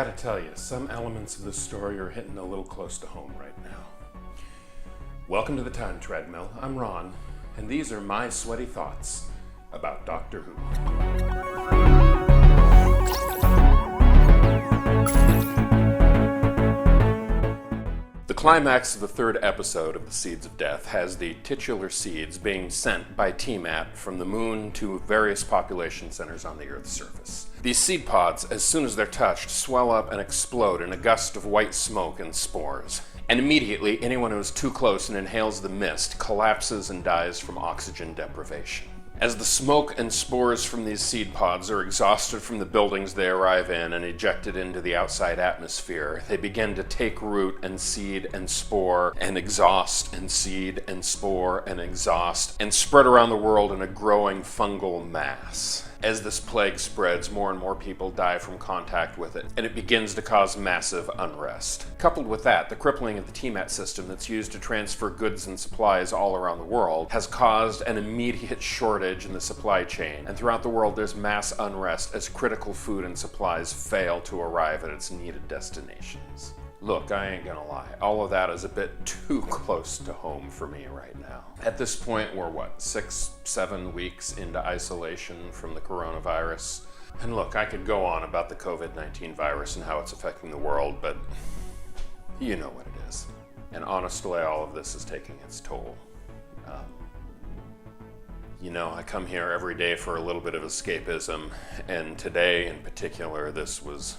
gotta tell you, some elements of this story are hitting a little close to home right now. Welcome to the Time Treadmill. I'm Ron, and these are my sweaty thoughts about Doctor Who. The climax of the third episode of The Seeds of Death has the titular seeds being sent by Tiamat from the moon to various population centers on the Earth's surface. These seed pods, as soon as they're touched, swell up and explode in a gust of white smoke and spores. And immediately, anyone who is too close and inhales the mist collapses and dies from oxygen deprivation. As the smoke and spores from these seed pods are exhausted from the buildings they arrive in and ejected into the outside atmosphere, they begin to take root and seed and spore and exhaust and seed and spore and exhaust and spread around the world in a growing fungal mass. As this plague spreads, more and more people die from contact with it, and it begins to cause massive unrest. Coupled with that, the crippling of the Tiamat system that's used to transfer goods and supplies all around the world has caused an immediate shortage in the supply chain, and throughout the world there's mass unrest as critical food and supplies fail to arrive at its needed destinations. Look, I ain't gonna lie, all of that is a bit too close to home for me right now. At this point, we're 6-7 weeks into isolation from the coronavirus. And look, I could go on about the COVID-19 virus and how it's affecting the world, but you know what it is. And honestly, all of this is taking its toll. I come here every day for a little bit of escapism, and today in particular, this was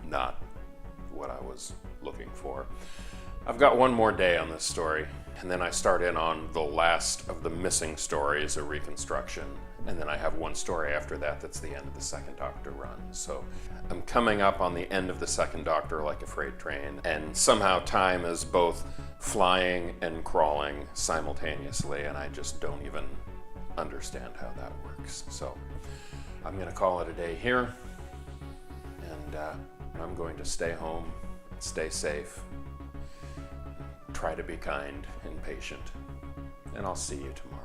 not what I was looking for. I've got one more day on this story, and then I start in on the last of the missing stories, a reconstruction, and then I have one story after that that's the end of the second Doctor run. So I'm coming up on the end of the second Doctor like a freight train, and somehow time is both flying and crawling simultaneously, and I just don't even understand how that works. So I'm gonna call it a day here, and I'm going to stay home, stay safe, try to be kind and patient, and I'll see you tomorrow.